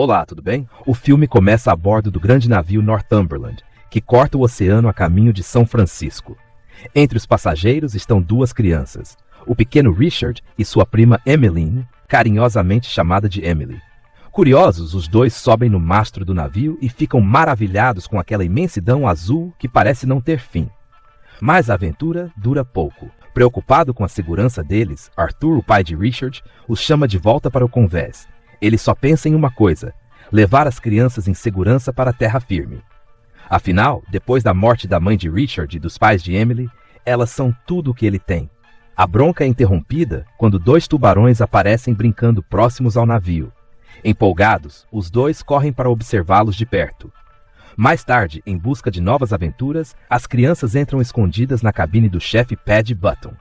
Olá, tudo bem? O filme começa a bordo do grande navio Northumberland, que corta o oceano a caminho de São Francisco. Entre os passageiros estão duas crianças, o pequeno Richard e sua prima Emmeline, carinhosamente chamada de Emily. Curiosos, os dois sobem no mastro do navio e ficam maravilhados com aquela imensidão azul que parece não ter fim. Mas a aventura dura pouco. Preocupado com a segurança deles, Arthur, o pai de Richard, os chama de volta para o convés. Ele só pensa em uma coisa: levar as crianças em segurança para a terra firme. Afinal, depois da morte da mãe de Richard e dos pais de Emily, elas são tudo o que ele tem. A bronca é interrompida quando dois tubarões aparecem brincando próximos ao navio. Empolgados, os dois correm para observá-los de perto. Mais tarde, em busca de novas aventuras, as crianças entram escondidas na cabine do chefe Paddy Button.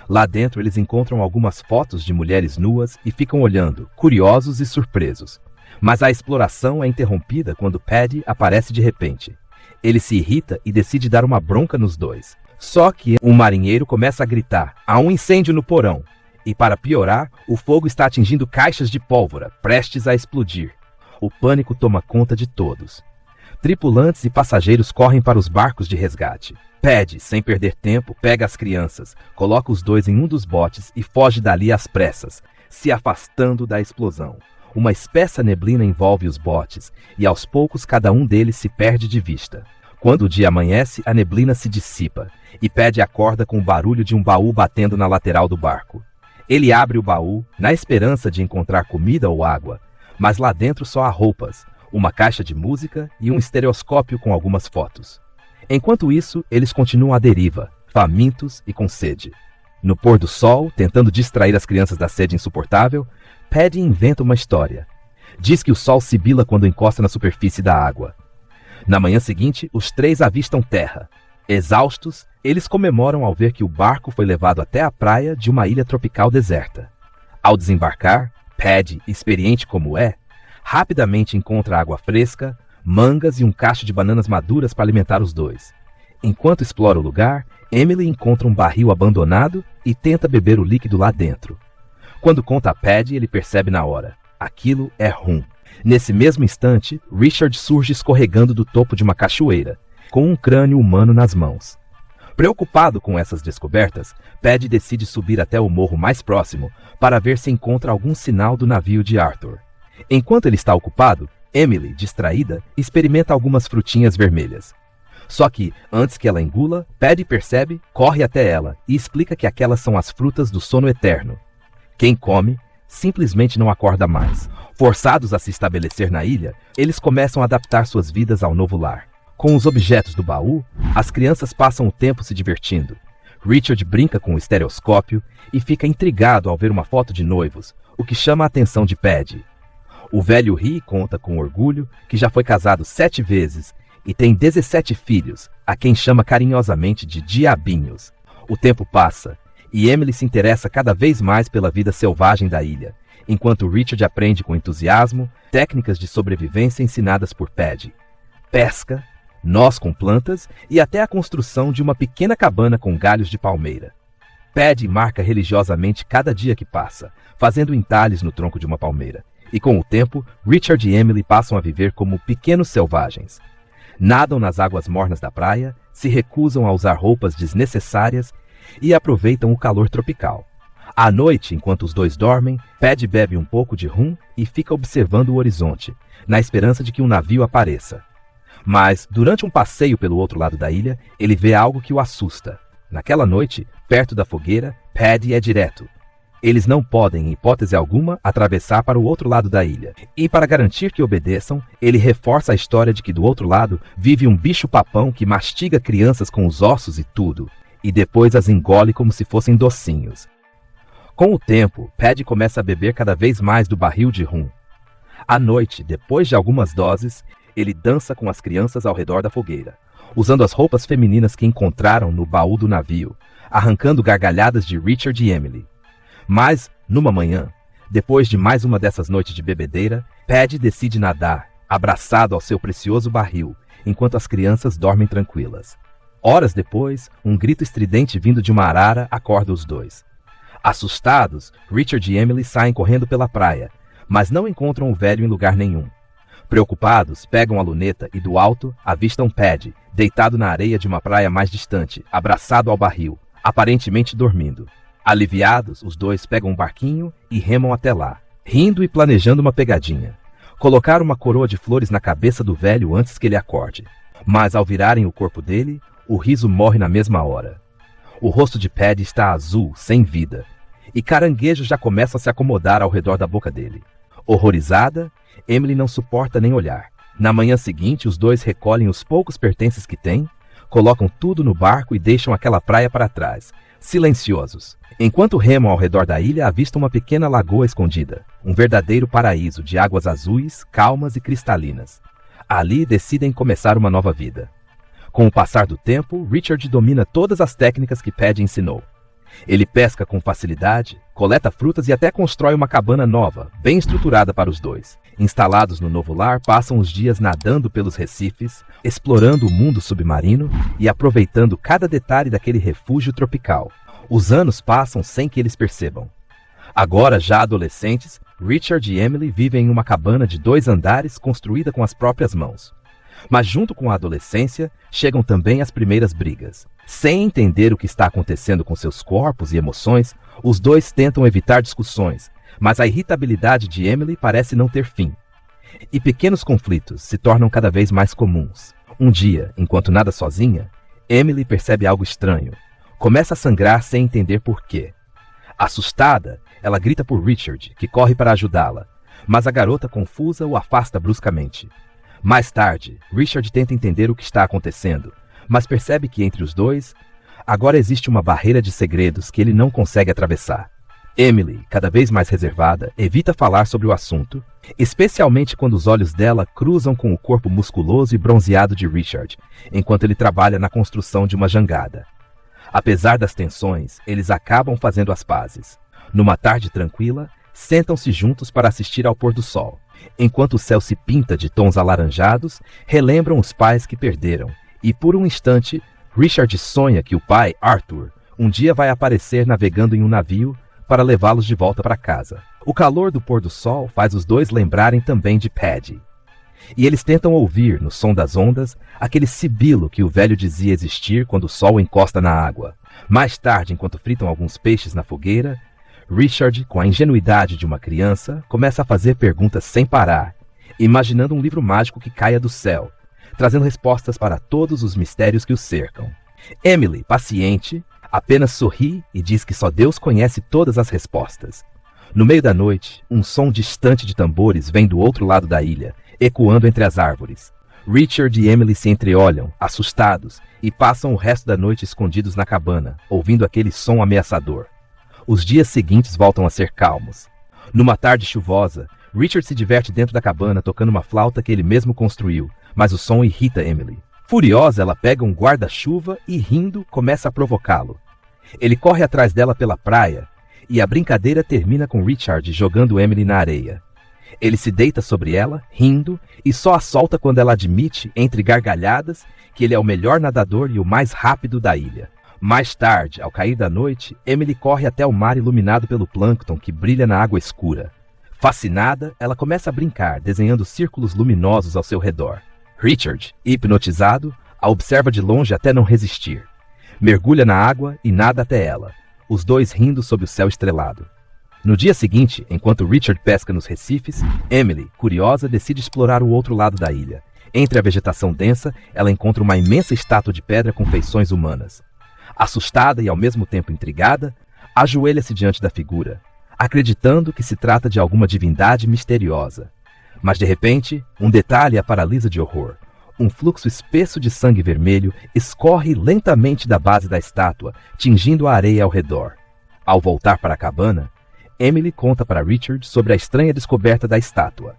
Lá dentro eles encontram algumas fotos de mulheres nuas e ficam olhando, curiosos e surpresos. Mas a exploração é interrompida quando Paddy aparece de repente. Ele se irrita e decide dar uma bronca nos dois. Só que um marinheiro começa a gritar: há um incêndio no porão! E para piorar, o fogo está atingindo caixas de pólvora, prestes a explodir. O pânico toma conta de todos. Tripulantes e passageiros correm para os barcos de resgate. Paddy, sem perder tempo, pega as crianças, coloca os dois em um dos botes e foge dali às pressas, se afastando da explosão. Uma espessa neblina envolve os botes, e aos poucos cada um deles se perde de vista. Quando o dia amanhece, a neblina se dissipa, e Paddy acorda com o barulho de um baú batendo na lateral do barco. Ele abre o baú, na esperança de encontrar comida ou água, mas lá dentro só há roupas, uma caixa de música e um estereoscópio com algumas fotos. Enquanto isso, eles continuam à deriva, famintos e com sede. No pôr do sol, tentando distrair as crianças da sede insuportável, Paddy inventa uma história. Diz que o sol sibila quando encosta na superfície da água. Na manhã seguinte, os três avistam terra. Exaustos, eles comemoram ao ver que o barco foi levado até a praia de uma ilha tropical deserta. Ao desembarcar, Paddy, experiente como é, rapidamente encontra água fresca, mangas e um cacho de bananas maduras para alimentar os dois. Enquanto explora o lugar, Emily encontra um barril abandonado e tenta beber o líquido lá dentro. Quando conta a Paddy, ele percebe na hora: aquilo é rum. Nesse mesmo instante, Richard surge escorregando do topo de uma cachoeira, com um crânio humano nas mãos. Preocupado com essas descobertas, Paddy decide subir até o morro mais próximo para ver se encontra algum sinal do navio de Arthur. Enquanto ele está ocupado, Emily, distraída, experimenta algumas frutinhas vermelhas. Só que, antes que ela engula, Paddy percebe, corre até ela e explica que aquelas são as frutas do sono eterno. Quem come, simplesmente não acorda mais. Forçados a se estabelecer na ilha, eles começam a adaptar suas vidas ao novo lar. Com os objetos do baú, as crianças passam o tempo se divertindo. Richard brinca com o estereoscópio e fica intrigado ao ver uma foto de noivos, o que chama a atenção de Paddy. O velho Ri conta com orgulho que já foi casado 7 vezes e tem 17 filhos, a quem chama carinhosamente de diabinhos. O tempo passa e Emily se interessa cada vez mais pela vida selvagem da ilha, enquanto Richard aprende com entusiasmo técnicas de sobrevivência ensinadas por Paddy. Pesca, nós com plantas e até a construção de uma pequena cabana com galhos de palmeira. Paddy marca religiosamente cada dia que passa, fazendo entalhes no tronco de uma palmeira. E com o tempo, Richard e Emily passam a viver como pequenos selvagens. Nadam nas águas mornas da praia, se recusam a usar roupas desnecessárias e aproveitam o calor tropical. À noite, enquanto os dois dormem, Paddy bebe um pouco de rum e fica observando o horizonte, na esperança de que um navio apareça. Mas, durante um passeio pelo outro lado da ilha, ele vê algo que o assusta. Naquela noite, perto da fogueira, Paddy é direto. Eles não podem, em hipótese alguma, atravessar para o outro lado da ilha. E para garantir que obedeçam, ele reforça a história de que do outro lado vive um bicho-papão que mastiga crianças com os ossos e tudo, e depois as engole como se fossem docinhos. Com o tempo, Paddy começa a beber cada vez mais do barril de rum. À noite, depois de algumas doses, ele dança com as crianças ao redor da fogueira, usando as roupas femininas que encontraram no baú do navio, arrancando gargalhadas de Richard e Emily. Mas, numa manhã, depois de mais uma dessas noites de bebedeira, Paddy decide nadar, abraçado ao seu precioso barril, enquanto as crianças dormem tranquilas. Horas depois, um grito estridente vindo de uma arara acorda os dois. Assustados, Richard e Emily saem correndo pela praia, mas não encontram o velho em lugar nenhum. Preocupados, pegam a luneta e do alto avistam Paddy, deitado na areia de uma praia mais distante, abraçado ao barril, aparentemente dormindo. Aliviados, os dois pegam um barquinho e remam até lá, rindo e planejando uma pegadinha. Colocar uma coroa de flores na cabeça do velho antes que ele acorde. Mas ao virarem o corpo dele, o riso morre na mesma hora. O rosto de Paddy está azul, sem vida, e caranguejos já começam a se acomodar ao redor da boca dele. Horrorizada, Emily não suporta nem olhar. Na manhã seguinte, os dois recolhem os poucos pertences que têm, colocam tudo no barco e deixam aquela praia para trás, silenciosos. Enquanto remam ao redor da ilha, avistam uma pequena lagoa escondida, um verdadeiro paraíso de águas azuis, calmas e cristalinas. Ali decidem começar uma nova vida. Com o passar do tempo, Richard domina todas as técnicas que Paddy ensinou. Ele pesca com facilidade, coleta frutas e até constrói uma cabana nova, bem estruturada para os dois. Instalados no novo lar, passam os dias nadando pelos recifes, explorando o mundo submarino e aproveitando cada detalhe daquele refúgio tropical. Os anos passam sem que eles percebam. Agora, já adolescentes, Richard e Emily vivem em uma cabana de 2 andares construída com as próprias mãos. Mas junto com a adolescência, chegam também as primeiras brigas. Sem entender o que está acontecendo com seus corpos e emoções, os dois tentam evitar discussões, mas a irritabilidade de Emily parece não ter fim. E pequenos conflitos se tornam cada vez mais comuns. Um dia, enquanto nada sozinha, Emily percebe algo estranho. Começa a sangrar sem entender por quê. Assustada, ela grita por Richard, que corre para ajudá-la, mas a garota confusa o afasta bruscamente. Mais tarde, Richard tenta entender o que está acontecendo, mas percebe que entre os dois, agora existe uma barreira de segredos que ele não consegue atravessar. Emily, cada vez mais reservada, evita falar sobre o assunto, especialmente quando os olhos dela cruzam com o corpo musculoso e bronzeado de Richard, enquanto ele trabalha na construção de uma jangada. Apesar das tensões, eles acabam fazendo as pazes. Numa tarde tranquila, sentam-se juntos para assistir ao pôr do sol. Enquanto o céu se pinta de tons alaranjados, relembram os pais que perderam, e por um instante, Richard sonha que o pai, Arthur, um dia vai aparecer navegando em um navio para levá-los de volta para casa. O calor do pôr do sol faz os dois lembrarem também de Paddy. E eles tentam ouvir, no som das ondas, aquele sibilo que o velho dizia existir quando o sol encosta na água. Mais tarde, enquanto fritam alguns peixes na fogueira, Richard, com a ingenuidade de uma criança, começa a fazer perguntas sem parar, imaginando um livro mágico que caia do céu, trazendo respostas para todos os mistérios que o cercam. Emily, paciente, apenas sorri e diz que só Deus conhece todas as respostas. No meio da noite, um som distante de tambores vem do outro lado da ilha, ecoando entre as árvores. Richard e Emily se entreolham, assustados, e passam o resto da noite escondidos na cabana, ouvindo aquele som ameaçador. Os dias seguintes voltam a ser calmos. Numa tarde chuvosa, Richard se diverte dentro da cabana tocando uma flauta que ele mesmo construiu, mas o som irrita Emily. Furiosa, ela pega um guarda-chuva e, rindo, começa a provocá-lo. Ele corre atrás dela pela praia, e a brincadeira termina com Richard jogando Emily na areia. Ele se deita sobre ela, rindo, e só a solta quando ela admite, entre gargalhadas, que ele é o melhor nadador e o mais rápido da ilha. Mais tarde, ao cair da noite, Emily corre até o mar iluminado pelo plâncton que brilha na água escura. Fascinada, ela começa a brincar, desenhando círculos luminosos ao seu redor. Richard, hipnotizado, a observa de longe até não resistir. Mergulha na água e nada até ela, os dois rindo sob o céu estrelado. No dia seguinte, enquanto Richard pesca nos recifes, Emily, curiosa, decide explorar o outro lado da ilha. Entre a vegetação densa, ela encontra uma imensa estátua de pedra com feições humanas. Assustada e ao mesmo tempo intrigada, ajoelha-se diante da figura, acreditando que se trata de alguma divindade misteriosa. Mas de repente, um detalhe a paralisa de horror. Um fluxo espesso de sangue vermelho escorre lentamente da base da estátua, tingindo a areia ao redor. Ao voltar para a cabana, Emily conta para Richard sobre a estranha descoberta da estátua.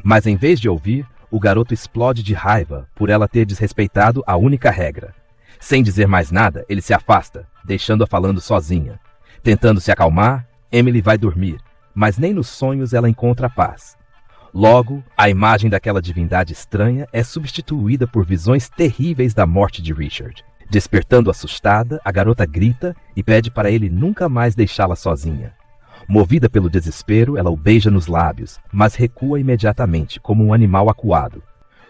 Mas em vez de ouvir, o garoto explode de raiva por ela ter desrespeitado a única regra. Sem dizer mais nada, ele se afasta, deixando-a falando sozinha. Tentando se acalmar, Emily vai dormir, mas nem nos sonhos ela encontra paz. Logo, a imagem daquela divindade estranha é substituída por visões terríveis da morte de Richard. Despertando assustada, a garota grita e pede para ele nunca mais deixá-la sozinha. Movida pelo desespero, ela o beija nos lábios, mas recua imediatamente, como um animal acuado.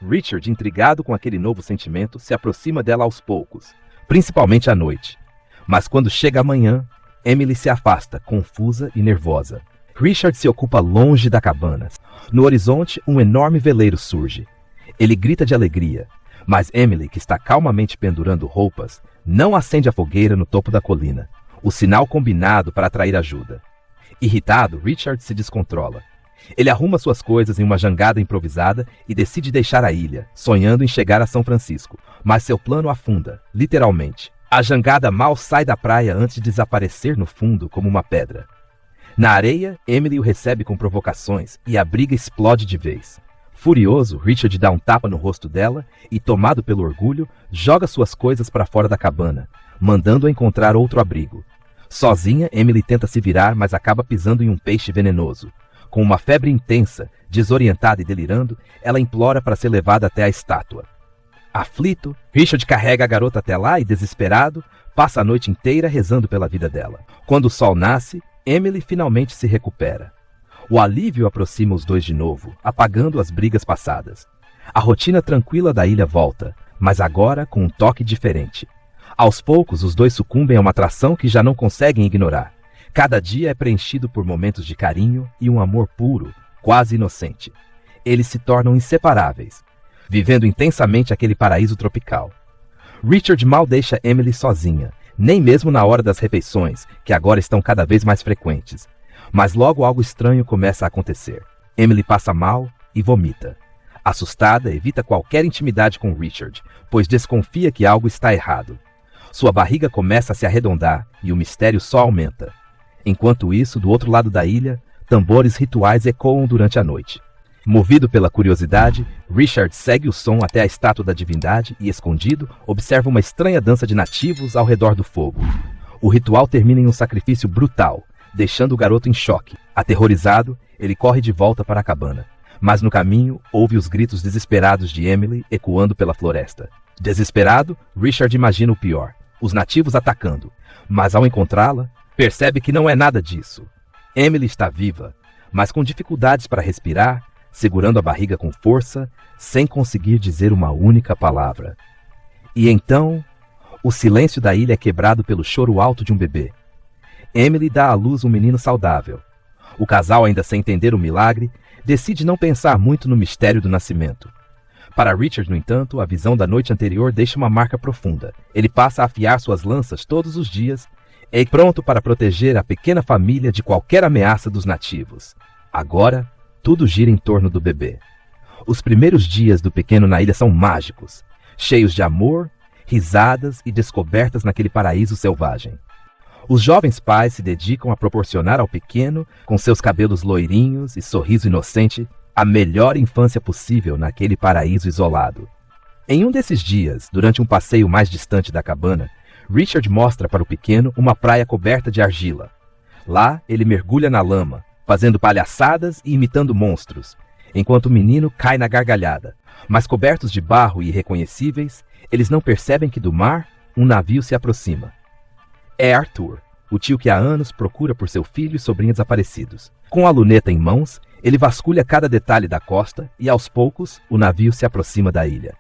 Richard, intrigado com aquele novo sentimento, se aproxima dela aos poucos, principalmente à noite. Mas quando chega a manhã, Emily se afasta, confusa e nervosa. Richard se ocupa longe da cabana. No horizonte, um enorme veleiro surge. Ele grita de alegria, mas Emily, que está calmamente pendurando roupas, não acende a fogueira no topo da colina, o sinal combinado para atrair ajuda. Irritado, Richard se descontrola. Ele arruma suas coisas em uma jangada improvisada e decide deixar a ilha, sonhando em chegar a São Francisco. Mas seu plano afunda, literalmente. A jangada mal sai da praia antes de desaparecer no fundo como uma pedra. Na areia, Emily o recebe com provocações e a briga explode de vez. Furioso, Richard dá um tapa no rosto dela e, tomado pelo orgulho, joga suas coisas para fora da cabana, mandando-a encontrar outro abrigo. Sozinha, Emily tenta se virar, mas acaba pisando em um peixe venenoso. Com uma febre intensa, desorientada e delirando, ela implora para ser levada até a estátua. Aflito, Richard carrega a garota até lá e, desesperado, passa a noite inteira rezando pela vida dela. Quando o sol nasce, Emily finalmente se recupera. O alívio aproxima os dois de novo, apagando as brigas passadas. A rotina tranquila da ilha volta, mas agora com um toque diferente. Aos poucos, os dois sucumbem a uma atração que já não conseguem ignorar. Cada dia é preenchido por momentos de carinho e um amor puro, quase inocente. Eles se tornam inseparáveis, vivendo intensamente aquele paraíso tropical. Richard mal deixa Emily sozinha, nem mesmo na hora das refeições, que agora estão cada vez mais frequentes. Mas logo algo estranho começa a acontecer. Emily passa mal e vomita. Assustada, evita qualquer intimidade com Richard, pois desconfia que algo está errado. Sua barriga começa a se arredondar e o mistério só aumenta. Enquanto isso, do outro lado da ilha, tambores rituais ecoam durante a noite. Movido pela curiosidade, Richard segue o som até a estátua da divindade e, escondido, observa uma estranha dança de nativos ao redor do fogo. O ritual termina em um sacrifício brutal, deixando o garoto em choque. Aterrorizado, ele corre de volta para a cabana. Mas no caminho, ouve os gritos desesperados de Emily ecoando pela floresta. Desesperado, Richard imagina o pior: os nativos atacando. Mas ao encontrá-la, percebe que não é nada disso. Emily está viva, mas com dificuldades para respirar, segurando a barriga com força, sem conseguir dizer uma única palavra. E então, o silêncio da ilha é quebrado pelo choro alto de um bebê. Emily dá à luz um menino saudável. O casal, ainda sem entender o milagre, decide não pensar muito no mistério do nascimento. Para Richard, no entanto, a visão da noite anterior deixa uma marca profunda. Ele passa a afiar suas lanças todos os dias, e pronto para proteger a pequena família de qualquer ameaça dos nativos. Agora, tudo gira em torno do bebê. Os primeiros dias do pequeno na ilha são mágicos, cheios de amor, risadas e descobertas naquele paraíso selvagem. Os jovens pais se dedicam a proporcionar ao pequeno, com seus cabelos loirinhos e sorriso inocente, a melhor infância possível naquele paraíso isolado. Em um desses dias, durante um passeio mais distante da cabana, Richard mostra para o pequeno uma praia coberta de argila. Lá, ele mergulha na lama, fazendo palhaçadas e imitando monstros, enquanto o menino cai na gargalhada. Mas cobertos de barro e irreconhecíveis, eles não percebem que do mar, um navio se aproxima. É Arthur, o tio que há anos procura por seu filho e sobrinho desaparecidos. Com a luneta em mãos, ele vasculha cada detalhe da costa e, aos poucos, o navio se aproxima da ilha.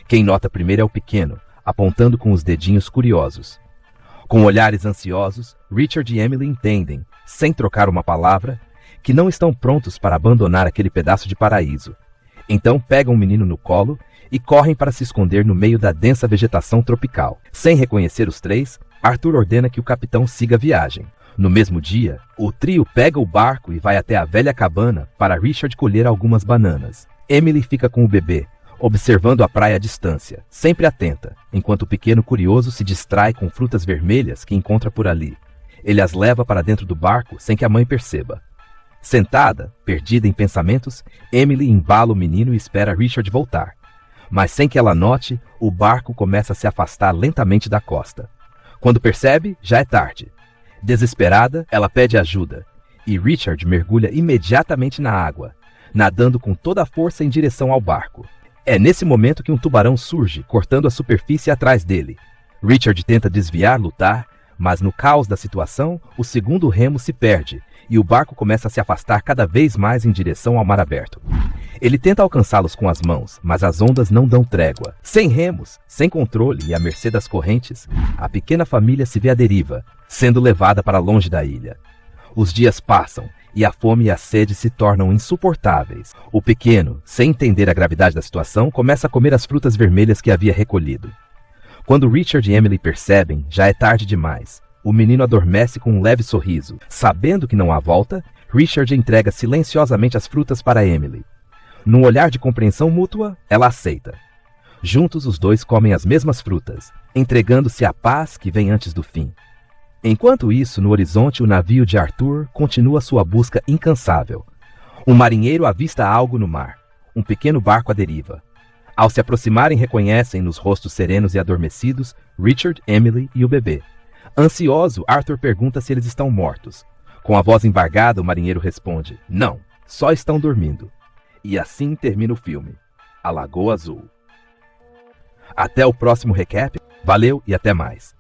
Quem nota primeiro é o pequeno, apontando com os dedinhos curiosos. Com olhares ansiosos, Richard e Emily entendem, sem trocar uma palavra, que não estão prontos para abandonar aquele pedaço de paraíso. Então pegam o menino no colo e correm para se esconder no meio da densa vegetação tropical. Sem reconhecer os três, Arthur ordena que o capitão siga a viagem. No mesmo dia, o trio pega o barco e vai até a velha cabana para Richard colher algumas bananas. Emily fica com o bebê, observando a praia à distância, sempre atenta, enquanto o pequeno curioso se distrai com frutas vermelhas que encontra por ali. Ele as leva para dentro do barco sem que a mãe perceba. Sentada, perdida em pensamentos, Emily embala o menino e espera Richard voltar. Mas sem que ela note, o barco começa a se afastar lentamente da costa. Quando percebe, já é tarde. Desesperada, ela pede ajuda, e Richard mergulha imediatamente na água, nadando com toda a força em direção ao barco. É nesse momento que um tubarão surge, cortando a superfície atrás dele. Richard tenta desviar, lutar, mas no caos da situação, o segundo remo se perde, e o barco começa a se afastar cada vez mais em direção ao mar aberto. Ele tenta alcançá-los com as mãos, mas as ondas não dão trégua. Sem remos, sem controle e à mercê das correntes, a pequena família se vê à deriva, sendo levada para longe da ilha. Os dias passam e a fome e a sede se tornam insuportáveis. O pequeno, sem entender a gravidade da situação, começa a comer as frutas vermelhas que havia recolhido. Quando Richard e Emily percebem, já é tarde demais. O menino adormece com um leve sorriso. Sabendo que não há volta, Richard entrega silenciosamente as frutas para Emily. Num olhar de compreensão mútua, ela aceita. Juntos os dois comem as mesmas frutas, entregando-se à paz que vem antes do fim. Enquanto isso, no horizonte, o navio de Arthur continua sua busca incansável. Um marinheiro avista algo no mar, um pequeno barco à deriva. Ao se aproximarem, reconhecem nos rostos serenos e adormecidos Richard, Emily e o bebê. Ansioso, Arthur pergunta se eles estão mortos. Com a voz embargada, o marinheiro responde: não, só estão dormindo. E assim termina o filme, A Lagoa Azul. Até o próximo recap, valeu e até mais.